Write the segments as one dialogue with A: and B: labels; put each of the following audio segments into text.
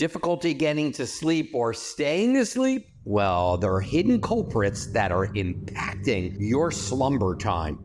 A: Difficulty getting to sleep or staying asleep? Well, there are hidden culprits that are impacting your slumber time.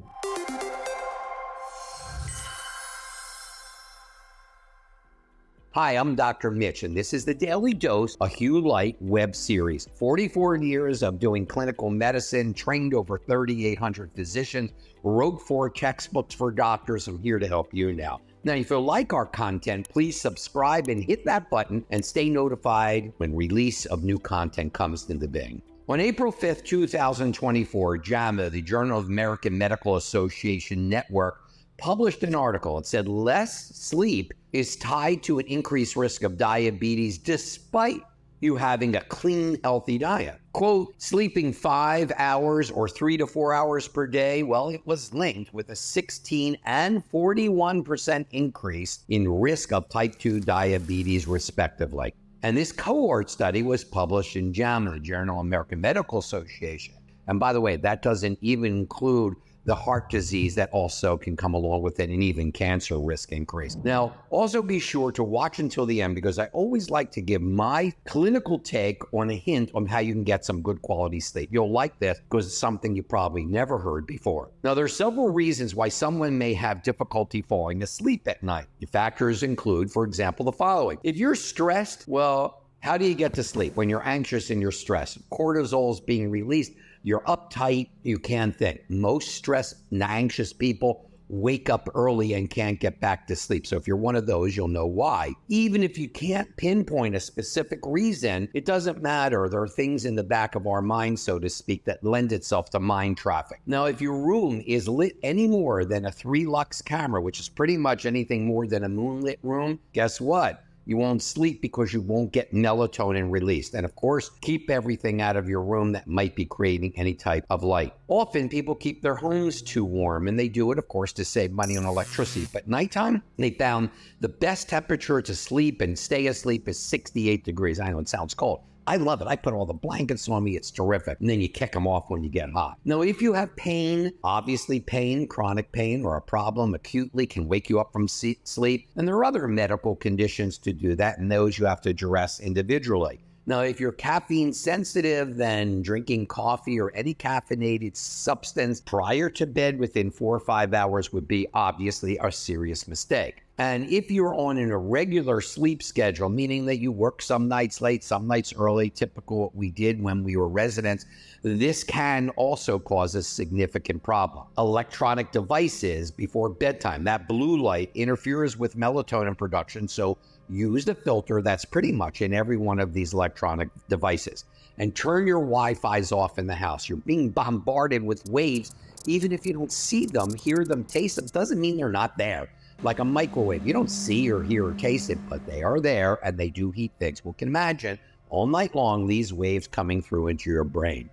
A: Hi, I'm Dr. Mitch, and this is the Daily Dose, a Hugh Light web series. 44 years of doing clinical medicine, trained over 3,800 physicians, wrote 4 textbooks for doctors. I'm here to help you now. Now, if you like our content, please subscribe and hit that button and stay notified when release of new content comes into being. On April 5th, 2024, JAMA, the Journal of American Medical Association Network, published an article. It said less sleep is tied to an increased risk of diabetes despite you having a clean, healthy diet. Quote, sleeping 5 hours or 3 to 4 hours per day, well, it was linked with a 16 and 41% increase in risk of type 2 diabetes, respectively. And this cohort study was published in JAMA, the Journal of American Medical Association. And by the way, that doesn't even include the heart disease that also can come along with it, and even cancer risk increase. Now, also be sure to watch until the end, because I always like to give my clinical take on a hint on how you can get some good quality sleep. You'll like this because it's something you probably never heard before. Now, there are several reasons why someone may have difficulty falling asleep at night. The factors include, for example, the following. If you're stressed, well, how do you get to sleep? When you're anxious and you're stressed, cortisol is being released. You're uptight, you can't think. Most stressed and anxious people wake up early and can't get back to sleep. So if you're one of those, you'll know why. Even if you can't pinpoint a specific reason, it doesn't matter. There are things in the back of our mind, so to speak, that lend itself to mind traffic. Now, if your room is lit any more than a 3 lux camera, which is pretty much anything more than a moonlit room, guess what? You won't sleep because you won't get melatonin released. And of course, keep everything out of your room that might be creating any type of light. Often people keep their homes too warm, and they do it, of course, to save money on electricity. But nighttime, they found the best temperature to sleep and stay asleep is 68 degrees. I know it sounds cold. I love it. I put all the blankets on me. It's terrific. And then you kick them off when you get hot. Now, if you have pain, obviously pain, chronic pain, or a problem acutely can wake you up from sleep. And there are other medical conditions to do that, and those you have to address individually. Now, if you're caffeine sensitive, then drinking coffee or any caffeinated substance prior to bed within 4 or 5 hours would be obviously a serious mistake. And if you're on an irregular sleep schedule, meaning that you work some nights late, some nights early, typical what we did when we were residents, this can also cause a significant problem. Electronic devices before bedtime, that blue light interferes with melatonin production, so use the filter that's pretty much in every one of these electronic devices. And turn your Wi-Fi's off in the house. You're being bombarded with waves. Even if you don't see them, hear them, taste them, doesn't mean they're not there. Like a microwave, you don't see or hear or taste it, but they are there and they do heat things. We can imagine all night long these waves coming through into your brain.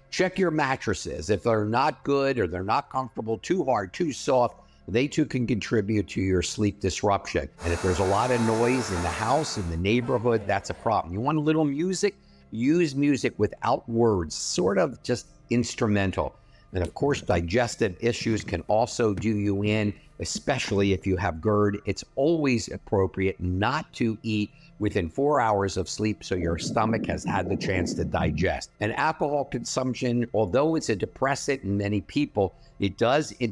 A: Check your mattresses. If they're not good or they're not comfortable, too hard, too soft, they too can contribute to your sleep disruption. And if there's a lot of noise in the house, in the neighborhood, that's a problem. You want a little music? Use music without words, sort of just instrumental. And of course, digestive issues can also do you in, especially if you have GERD. It's always appropriate not to eat within 4 hours of sleep so your stomach has had the chance to digest. And alcohol consumption, although it's a depressant in many people, it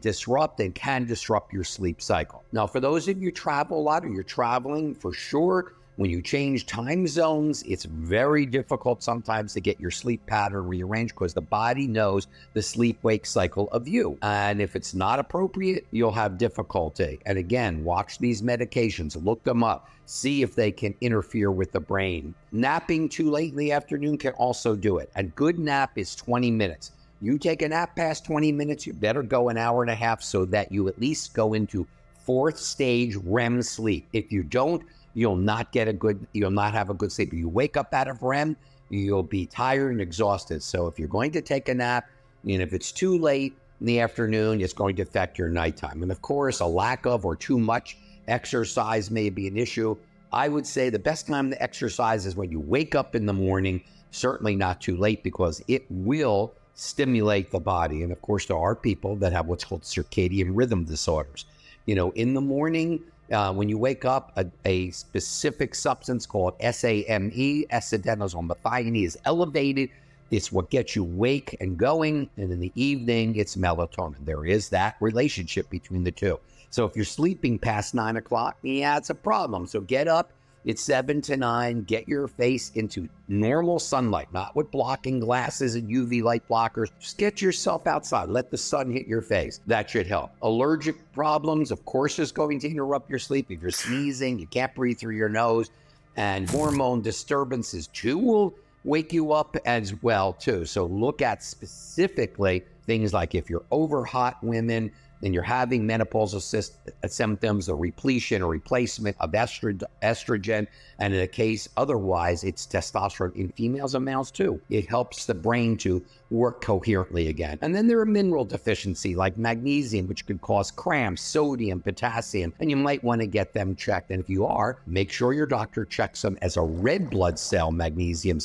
A: disrupt and can disrupt your sleep cycle. Now, for those of you who travel a lot or you're traveling, for sure, when you change time zones, it's very difficult sometimes to get your sleep pattern rearranged because the body knows the sleep-wake cycle of you. And if it's not appropriate, you'll have difficulty. And again, watch these medications, look them up, see if they can interfere with the brain. Napping too late in the afternoon can also do it. A good nap is 20 minutes. You take a nap past 20 minutes, you better go an hour and a half so that you at least go into 4th stage REM sleep. If you don't, you'll not have a good sleep. If you wake up out of REM, you'll be tired and exhausted. So if you're going to take a nap, and if it's too late in the afternoon, it's going to affect your nighttime. And of course, a lack of or too much exercise may be an issue. I would say the best time to exercise is when you wake up in the morning, certainly not too late, because it will stimulate the body. And of course, there are people that have what's called circadian rhythm disorders. In the morning, When you wake up, a specific substance called SAMe, acetylcholine methionine, is elevated. It's what gets you awake and going. And in the evening, it's melatonin. There is that relationship between the two. So if you're sleeping past 9 o'clock, yeah, it's a problem. So get up. It's 7 to 9. Get your face into normal sunlight, not with blocking glasses and UV light blockers. Just get yourself outside. Let the sun hit your face. That should help. Allergic problems, of course, is going to interrupt your sleep. If you're sneezing, you can't breathe through your nose, and hormone disturbances too will wake you up as well too. So look at specifically things like if you're over hot women, and you're having menopausal symptoms, or repletion or replacement of estrogen, and in a case otherwise, it's testosterone in females and males too. It helps the brain to work coherently again. And then there are mineral deficiency like magnesium, which could cause cramps, sodium, potassium, and you might want to get them checked. And if you are, make sure your doctor checks them as a red blood cell magnesium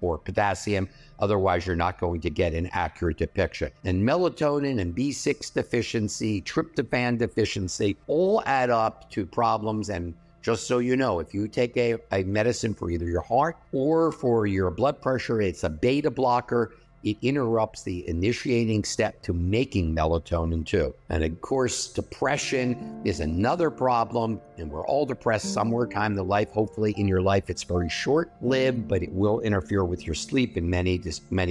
A: or potassium. Otherwise, you're not going to get an accurate depiction. And melatonin and B6 deficiency, tryptophan deficiency, all add up to problems. And just so you know, if you take a medicine for either your heart or for your blood pressure, it's a beta blocker. It interrupts the initiating step to making melatonin too. And of course, depression is another problem, and we're all depressed somewhere time in life. Hopefully in your life, it's very short-lived, but it will interfere with your sleep in many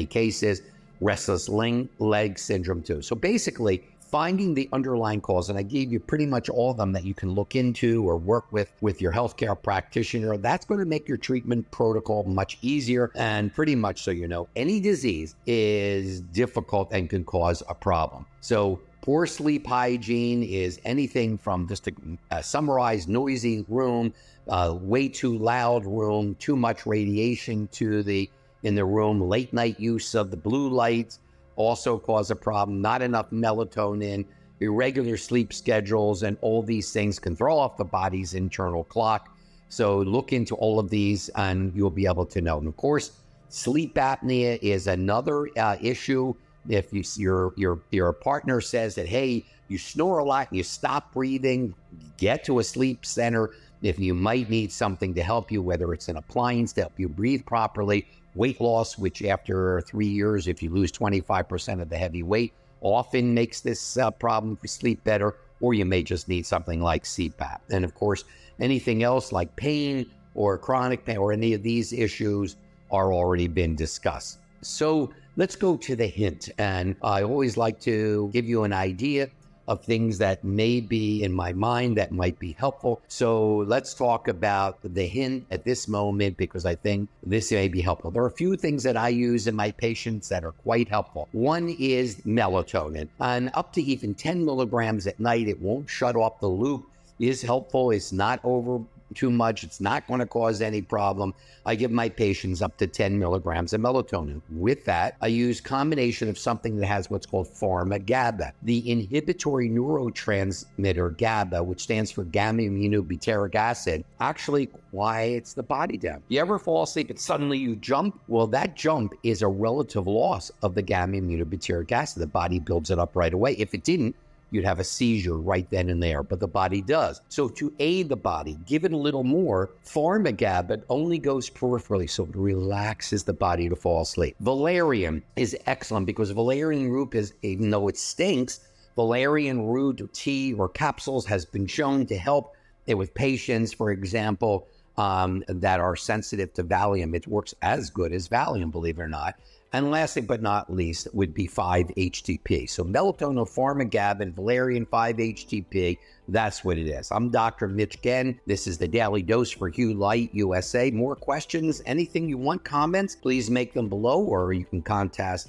A: cases. Restless leg syndrome too. So basically, finding the underlying cause, and I gave you pretty much all of them that you can look into or work with your healthcare practitioner. That's going to make your treatment protocol much easier. And pretty much so you know, any disease is difficult and can cause a problem. So poor sleep hygiene is anything from, just to summarize, noisy room, way too loud room, too much radiation in the room, late night use of the blue lights, also cause a problem, not enough melatonin, irregular sleep schedules, and all these things can throw off the body's internal clock. So look into all of these and you'll be able to know. And of course, sleep apnea is another issue. If your partner says that, hey, you snore a lot and you stop breathing, get to a sleep center. If you might need something to help you, whether it's an appliance to help you breathe properly, weight loss, which after 3 years, if you lose 25% of the heavy weight, often makes this problem for sleep better, or you may just need something like CPAP. And of course, anything else like pain or chronic pain or any of these issues are already been discussed. So let's go to the hint. And I always like to give you an idea of things that may be in my mind that might be helpful. So let's talk about the hint at this moment, because I think this may be helpful. There are a few things that I use in my patients that are quite helpful. One is melatonin, and up to even 10 milligrams at night. It won't shut off the loop, is helpful. It's not over too much. It's not going to cause any problem. I give my patients up to 10 milligrams of melatonin. With that, I use combination of something that has what's called pharma-GABA. The inhibitory neurotransmitter GABA, which stands for gamma-aminobutyric acid, actually quiets the body down. You ever fall asleep and suddenly you jump? Well, that jump is a relative loss of the gamma-aminobutyric acid. The body builds it up right away. If it didn't, you'd have a seizure right then and there, but the body does. So to aid the body, give it a little more, pharma-GABA only goes peripherally, so it relaxes the body to fall asleep. Valerian is excellent because valerian root is, even though it stinks, valerian root tea or capsules has been shown to help with patients, for example, that are sensitive to Valium. It works as good as Valium, believe it or not. And lastly but not least would be 5-HTP. So melatonin, pharma-GABA, and valerian 5-HTP, that's what it is. I'm Dr. Mitch Ghen. This is the Daily Dose for Hue Light USA. More questions, anything you want, comments, please make them below, or you can contact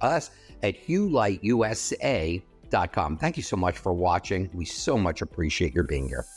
A: us at huelightusa.com. Thank you so much for watching. We so much appreciate your being here.